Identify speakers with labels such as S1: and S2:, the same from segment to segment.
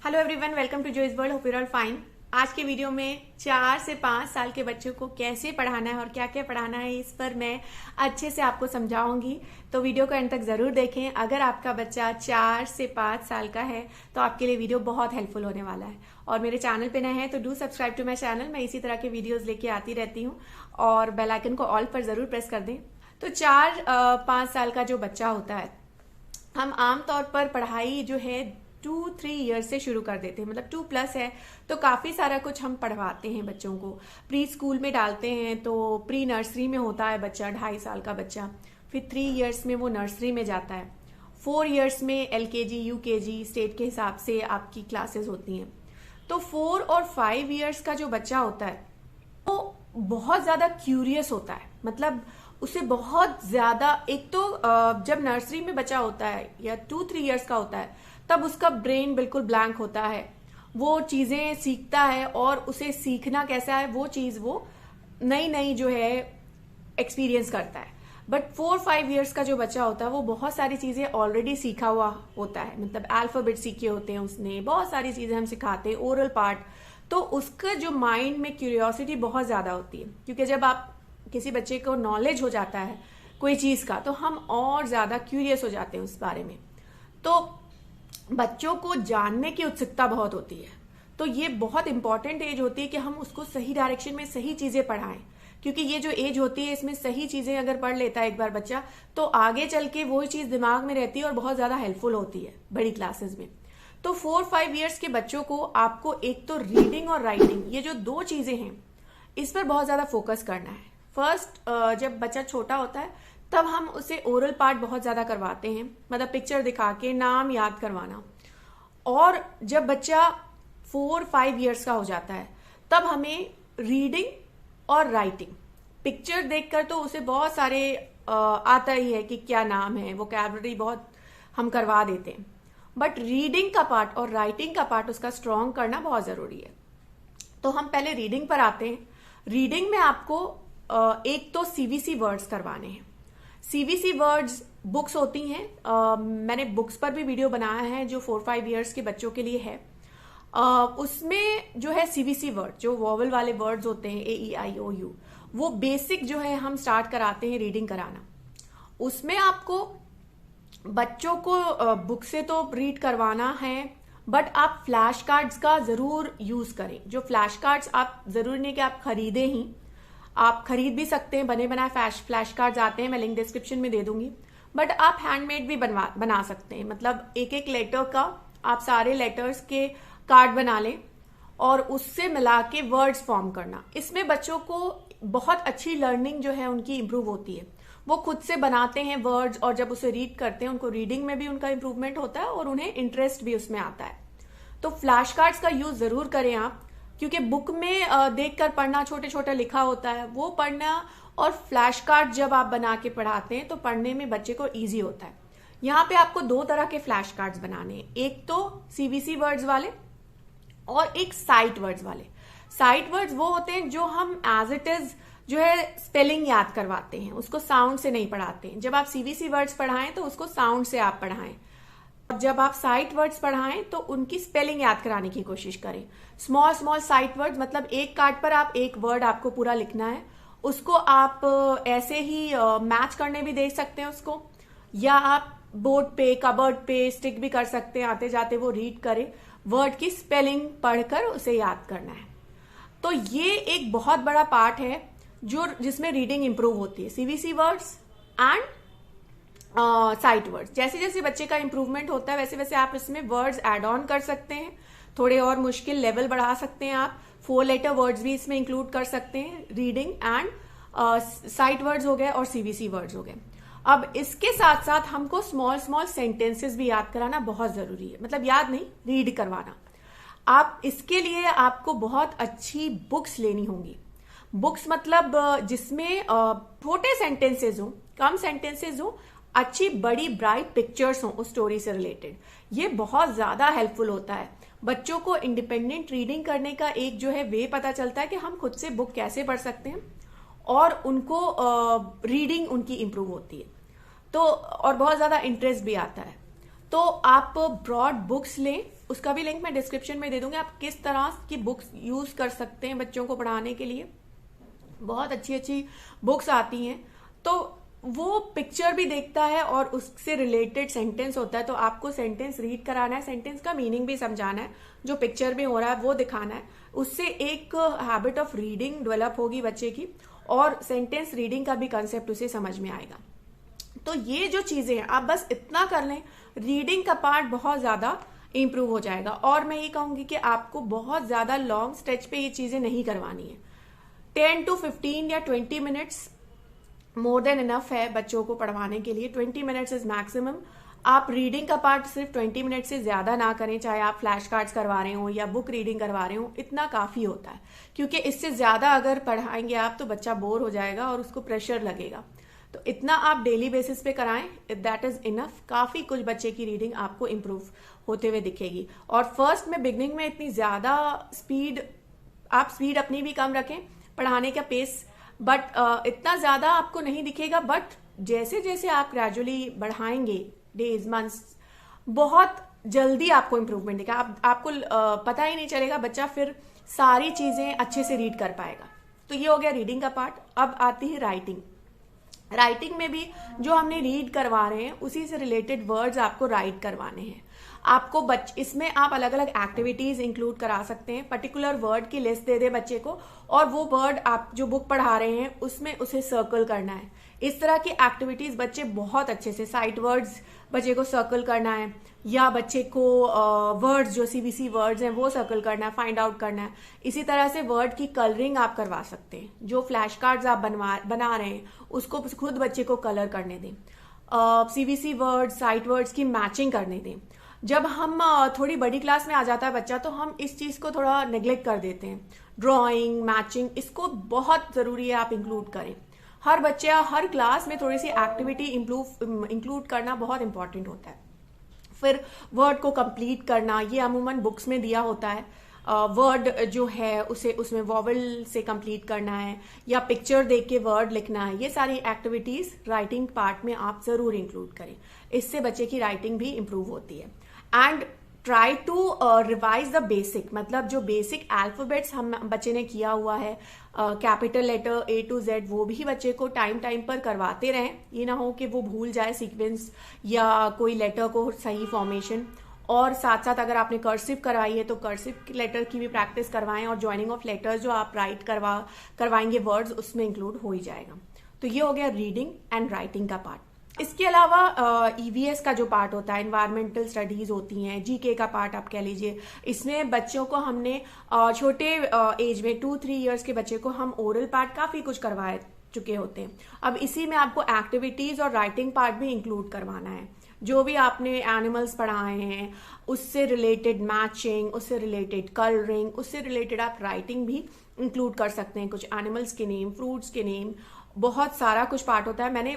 S1: Hello everyone, welcome to Joy's world. Hope you all fine. आज के video में 4 से 5 साल के बच्चों को कैसे पढ़ाना है और क्या क्या पढ़ाना है इस पर मैं अच्छे से आपको समझाऊंगी। तो वीडियो को एंड तक जरूर देखें। अगर आपका बच्चा 4 से 5 साल का है तो आपके लिए वीडियो बहुत हेल्पफुल होने वाला है। और मेरे चैनल पे नए हैं तो do subscribe to my channel. मैं इसी तरह के वीडियोज लेके आती रहती हूँ और बेल आइकन को ऑल पर जरूर प्रेस कर दें। तो 4-5 साल का जो बच्चा होता है, हम आमतौर पर पढ़ाई जो है 2-3 ईयर्स से शुरू कर देते हैं। मतलब 2+ है तो काफी सारा कुछ हम पढ़वाते हैं बच्चों को। प्री स्कूल में डालते हैं तो प्री नर्सरी में होता है बच्चा, 2.5 साल का बच्चा। फिर 3 ईयर्स में वो नर्सरी में जाता है। 4 ईयर्स में LKG UKG स्टेट के हिसाब से आपकी क्लासेस होती हैं। तो 4 और 5 ईयर्स का जो बच्चा होता है वो बहुत ज्यादा क्यूरियस होता है। मतलब उसे बहुत ज्यादा, एक तो जब नर्सरी में बच्चा होता है या 2-3 ईयर्स का होता है तब उसका ब्रेन बिल्कुल ब्लैंक होता है। वो चीजें सीखता है और उसे सीखना कैसा है वो चीज वो नई नई जो है एक्सपीरियंस करता है। बट 4-5 ईयर्स का जो बच्चा होता है वो बहुत सारी चीजें ऑलरेडी सीखा हुआ होता है। मतलब अल्फाबेट सीखे होते हैं उसने, बहुत सारी चीजें हम सिखाते हैं, ओरल पार्ट। तो उसका जो माइंड में क्यूरियोसिटी बहुत ज्यादा होती है, क्योंकि जब आप किसी बच्चे को नॉलेज हो जाता है कोई चीज का तो हम और ज्यादा क्यूरियस हो जाते हैं उस बारे में। तो बच्चों को जानने की उत्सुकता बहुत होती है। तो ये बहुत इंपॉर्टेंट एज होती है कि हम उसको सही डायरेक्शन में सही चीजें पढ़ाएं, क्योंकि ये जो एज होती है इसमें सही चीजें अगर पढ़ लेता है एक बार बच्चा तो आगे चल के वो चीज दिमाग में रहती है और बहुत ज्यादा हेल्पफुल होती है बड़ी क्लासेस में। तो 4-5 ईयर्स के बच्चों को आपको एक तो रीडिंग और राइटिंग, ये जो 2 चीजें हैं इस पर बहुत ज्यादा फोकस करना है। फर्स्ट, जब बच्चा छोटा होता है तब हम उसे ओरल पार्ट बहुत ज्यादा करवाते हैं, मतलब पिक्चर दिखा के नाम याद करवाना। और जब बच्चा 4-5 ईयर्स का हो जाता है तब हमें रीडिंग और राइटिंग, पिक्चर देखकर तो उसे बहुत सारे आता ही है कि क्या नाम है, वोकैबुलरी बहुत हम करवा देते हैं। बट रीडिंग का पार्ट और राइटिंग का पार्ट उसका स्ट्रॉन्ग करना बहुत जरूरी है। तो हम पहले रीडिंग पर आते हैं। रीडिंग में आपको एक तो CVC वर्ड्स करवाने हैं। CVC वर्ड्स बुक्स होती हैं, मैंने बुक्स पर भी वीडियो बनाया है जो 4-5 ईयर्स के बच्चों के लिए है। उसमें जो है CVC वर्ड, जो वॉवल वाले वर्ड्स होते हैं AEIOU, वो बेसिक जो है हम स्टार्ट कराते हैं रीडिंग कराना। उसमें आपको बच्चों को बुक से तो रीड करवाना है, बट आप फ्लैश कार्ड्स का जरूर यूज करें। जो फ्लैश कार्ड्स आप जरूर नहीं कि आप खरीदें ही, आप खरीद भी सकते हैं, बने बनाए फ्लैश कार्ड्स आते हैं, मैं लिंक डिस्क्रिप्शन में दे दूंगी। बट आप हैंडमेड भी बना सकते हैं। मतलब एक एक लेटर का आप सारे लेटर्स के कार्ड बना लें और उससे मिला के वर्ड्स फॉर्म करना। इसमें बच्चों को बहुत अच्छी लर्निंग जो है उनकी इंप्रूव होती है। वो खुद से बनाते हैं वर्ड्स और जब उसे रीड करते हैं उनको रीडिंग में भी उनका इंप्रूवमेंट होता है और उन्हें इंटरेस्ट भी उसमें आता है। तो फ्लैश कार्ड्स का यूज जरूर करें आप, क्योंकि बुक में देखकर पढ़ना, छोटे छोटे लिखा होता है वो पढ़ना, और फ्लैश कार्ड जब आप बना के पढ़ाते हैं तो पढ़ने में बच्चे को इजी होता है। यहाँ पे आपको 2 तरह के फ्लैश कार्ड्स बनाने हैं, एक तो CVC वर्ड्स वाले और एक साइट वर्ड्स वाले। साइट वर्ड्स वो होते हैं जो हम एज इट इज जो है स्पेलिंग याद करवाते हैं, उसको साउंड से नहीं पढ़ाते हैं। जब आप CVC वर्ड्स पढ़ाएं तो उसको साउंड से आप पढ़ाएं, और जब आप साइट वर्ड्स पढ़ाएं तो उनकी स्पेलिंग याद कराने की कोशिश करें। स्मॉल साइट वर्ड्स, मतलब एक कार्ड पर आप एक वर्ड आपको पूरा लिखना है, उसको आप ऐसे ही मैच करने भी दे सकते हैं उसको, या आप बोर्ड पे, कबर्ड पे स्टिक भी कर सकते हैं, आते जाते वो रीड करे, वर्ड की स्पेलिंग पढ़कर उसे याद करना है। तो ये एक बहुत बड़ा पार्ट है जिसमें रीडिंग इंप्रूव होती है, CVC words and sight words. जैसे जैसे बच्चे का इंप्रूवमेंट होता है वैसे वैसे आप इसमें वर्ड्स एड ऑन कर सकते हैं, थोड़े और मुश्किल लेवल बढ़ा सकते हैं आप। 4 लेटर वर्ड्स भी इसमें इंक्लूड कर सकते हैं, रीडिंग एंड साइट वर्ड्स हो गए और CVC वर्ड्स हो गए। अब इसके साथ साथ हमको स्मॉल सेंटेंसेस भी याद कराना बहुत जरूरी है। मतलब याद नहीं, रीड करवाना। आप इसके लिए आपको बहुत अच्छी बुक्स लेनी होंगी। बुक्स मतलब जिसमें छोटे सेंटेंसेस हो, कम सेंटेंसेस हो, अच्छी बड़ी ब्राइट पिक्चर्स हो उस स्टोरी से रिलेटेड। ये बहुत ज्यादा हेल्पफुल होता है। बच्चों को इंडिपेंडेंट रीडिंग करने का एक जो है वे पता चलता है कि हम खुद से बुक कैसे पढ़ सकते हैं, और उनको रीडिंग उनकी इंप्रूव होती है तो, और बहुत ज्यादा इंटरेस्ट भी आता है। तो आप ब्रॉड बुक्स लें, उसका भी लिंक मैं डिस्क्रिप्शन में दे दूंगी। आप किस तरह की बुक्स यूज कर सकते हैं बच्चों को पढ़ाने के लिए, बहुत अच्छी अच्छी बुक्स आती हैं। तो वो पिक्चर भी देखता है और उससे रिलेटेड सेंटेंस होता है, तो आपको सेंटेंस रीड कराना है, सेंटेंस का मीनिंग भी समझाना है, जो पिक्चर में हो रहा है वो दिखाना है। उससे एक हैबिट ऑफ रीडिंग डेवलप होगी बच्चे की, और सेंटेंस रीडिंग का भी कंसेप्ट उसे समझ में आएगा। तो ये जो चीजें हैं आप बस इतना कर लें, रीडिंग का पार्ट बहुत ज्यादा इंप्रूव हो जाएगा। और मैं ये कहूंगी कि आपको बहुत ज्यादा लॉन्ग स्ट्रेच पे ये चीजें नहीं करवानी है। 10 to 15 या 20 मिनट्स मोर देन इनफ है बच्चों को पढ़वाने के लिए। 20 मिनट्स इज मैक्सिमम। आप रीडिंग का पार्ट सिर्फ 20 मिनट से ज्यादा ना करें, चाहे आप फ्लैश कार्ड्स करवा रहे हो या बुक रीडिंग करवा रहे हो, इतना काफी होता है। क्योंकि इससे ज्यादा अगर पढ़ाएंगे आप तो बच्चा बोर हो जाएगा और उसको प्रेशर लगेगा। तो इतना आप डेली बेसिस पे कराएं, दैट इज इनफ। काफी कुछ बच्चे की रीडिंग आपको इंप्रूव होते हुए दिखेगी। और फर्स्ट में बिगनिंग में इतनी ज्यादा आप स्पीड अपनी भी कम रखें पढ़ाने का पेस, बट इतना ज्यादा आपको नहीं दिखेगा। बट जैसे जैसे आप ग्रेजुअली बढ़ाएंगे डेज मंथ्स, बहुत जल्दी आपको इंप्रूवमेंट दिखेगा। आपको पता ही नहीं चलेगा, बच्चा फिर सारी चीजें अच्छे से रीड कर पाएगा। तो ये हो गया रीडिंग का पार्ट। अब आती है राइटिंग। राइटिंग में भी जो हमने रीड करवा रहे हैं उसी से रिलेटेड वर्ड्स आपको राइट करवाने हैं। आपको इसमें आप अलग अलग एक्टिविटीज इंक्लूड करा सकते हैं। पर्टिकुलर वर्ड की लिस्ट दे दे बच्चे को, और वो वर्ड आप जो बुक पढ़ा रहे हैं उसमें उसे सर्कल करना है। इस तरह की एक्टिविटीज बच्चे बहुत अच्छे से, साइट वर्ड्स बच्चे को सर्कल करना है, या बच्चे को वर्ड्स जो सीबीसी वर्ड्स हैं वो सर्कल करना है, फाइंड आउट करना है। इसी तरह से वर्ड की कलरिंग आप करवा सकते हैं। जो फ्लैश कार्ड्स आप बना रहे हैं उसको खुद बच्चे को कलर करने दें। सीबीसी वर्ड्स, साइट वर्ड्स की मैचिंग करने दें। जब हम थोड़ी बड़ी क्लास में आ जाता है बच्चा, तो हम इस चीज को थोड़ा नेग्लेक्ट कर देते हैं। ड्राइंग, मैचिंग, इसको बहुत जरूरी है आप इंक्लूड करें। हर बच्चा हर क्लास में थोड़ी सी एक्टिविटी इंक्लूड करना बहुत इंपॉर्टेंट होता है। फिर वर्ड को कंप्लीट करना, ये अमूमन बुक्स में दिया होता है। वर्ड जो है उसे उसमें वॉवल से कंप्लीट करना है, या पिक्चर देख के वर्ड लिखना है। ये सारी एक्टिविटीज राइटिंग पार्ट में आप जरूर इंक्लूड करें। इससे बच्चे की राइटिंग भी इंप्रूव होती है। And try to revise the basic, मतलब जो बेसिक अल्फाबेट्स हम बच्चे ने किया हुआ है, capital letter A to Z, वो भी बच्चे को टाइम टाइम पर करवाते रहें। ये ना हो कि वो भूल जाए सीक्वेंस या कोई लेटर को सही फॉर्मेशन। और साथ साथ अगर आपने कर्सिव करवाई है तो कर्सिव लेटर की भी प्रैक्टिस करवाएं, और ज्वाइनिंग ऑफ लेटर्स जो आप राइट करवाएंगे वर्ड्स, उसमें इंक्लूड हो ही जाएगा। तो ये हो गया रीडिंग एंड राइटिंग का पार्ट। इसके अलावा ईवीएस का जो पार्ट होता है, एनवायरमेंटल स्टडीज होती हैं, जीके का पार्ट आप कह लीजिए। इसमें बच्चों को हमने छोटे एज में 2-3 इयर्स के बच्चे को हम ओरल पार्ट काफी कुछ करवा चुके होते हैं। अब इसी में आपको एक्टिविटीज और राइटिंग पार्ट भी इंक्लूड करवाना है। जो भी आपने एनिमल्स पढ़ाए हैं उससे रिलेटेड मैचिंग, उससे रिलेटेड कलरिंग, उससे रिलेटेड आप राइटिंग भी इंक्लूड कर सकते हैं। कुछ एनिमल्स के नेम, फ्रूट्स के नेम, बहुत सारा कुछ पार्ट होता है। मैंने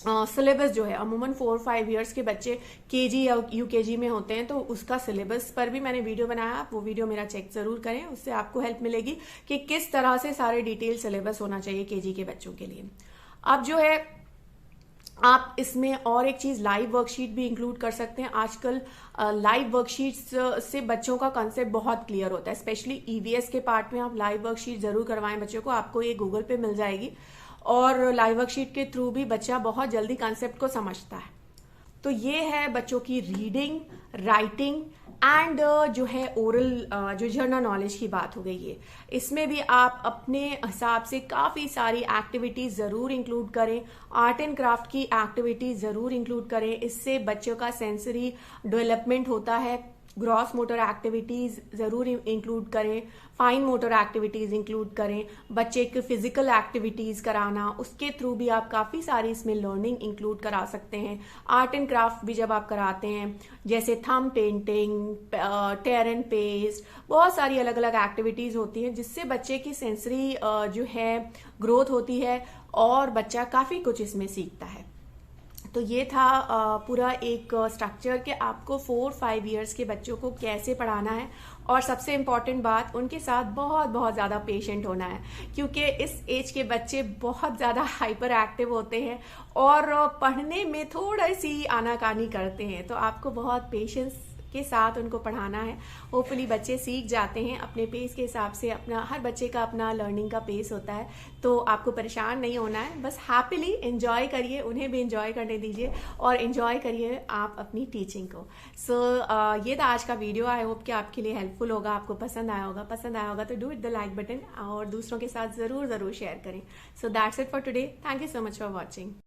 S1: सिलेबस जो है अमूमन 4-5 इयर्स के बच्चे केजी या यूकेजी में होते हैं, तो उसका सिलेबस पर भी मैंने वीडियो बनाया। आप वो वीडियो मेरा चेक जरूर करें, उससे आपको हेल्प मिलेगी कि किस तरह से सारे डिटेल सिलेबस होना चाहिए केजी के बच्चों के लिए। अब जो है आप इसमें और एक चीज लाइव वर्कशीट भी इंक्लूड कर सकते हैं। आजकल लाइव वर्कशीट्स से बच्चों का कंसेप्ट बहुत क्लियर होता है। स्पेशली ईवीएस के पार्ट में आप लाइव वर्कशीट जरूर करवाएं बच्चों को। आपको ये गूगल पे मिल जाएगी, और लाइव वर्कशीट के थ्रू भी बच्चा बहुत जल्दी कंसेप्ट को समझता है। तो ये है बच्चों की रीडिंग, राइटिंग एंड जो है ओरल, जो जनरल नॉलेज की बात हो गई है। इसमें भी आप अपने हिसाब से काफी सारी एक्टिविटीज जरूर इंक्लूड करें। आर्ट एंड क्राफ्ट की एक्टिविटीज जरूर इंक्लूड करें। इससे बच्चों का सेंसरी डेवलपमेंट होता है। ग्रॉस मोटर एक्टिविटीज जरूर इंक्लूड करें, फाइन मोटर एक्टिविटीज इंक्लूड करें। बच्चे को फिजिकल एक्टिविटीज कराना, उसके थ्रू भी आप काफी सारी इसमें लर्निंग इंक्लूड करा सकते हैं। आर्ट एंड क्राफ्ट भी जब आप कराते हैं, जैसे thumb painting, tear and paste, बहुत सारी अलग अलग एक्टिविटीज होती हैं जिससे बच्चे की सेंसरी जो है ग्रोथ होती है, और बच्चा काफी कुछ इसमें सीखता है। तो ये था पूरा एक स्ट्रक्चर कि आपको 4-5 इयर्स के बच्चों को कैसे पढ़ाना है। और सबसे इम्पॉर्टेंट बात, उनके साथ बहुत बहुत ज़्यादा पेशेंट होना है, क्योंकि इस एज के बच्चे बहुत ज़्यादा हाइपर एक्टिव होते हैं और पढ़ने में थोड़ी सी आनाकानी करते हैं। तो आपको बहुत पेशेंस के साथ उनको पढ़ाना है। होपफुली बच्चे सीख जाते हैं अपने पेस के हिसाब से। अपना हर बच्चे का अपना लर्निंग का पेस होता है, तो आपको परेशान नहीं होना है, बस हैप्पीली एंजॉय करिए, उन्हें भी एंजॉय करने दीजिए और एंजॉय करिए आप अपनी टीचिंग को। सो ये था आज का वीडियो। आई होप कि आपके लिए हेल्पफुल होगा, आपको पसंद आया होगा तो do it the like button और दूसरों के साथ जरूर शेयर करें। So that's it for today. Thank you so much for watching.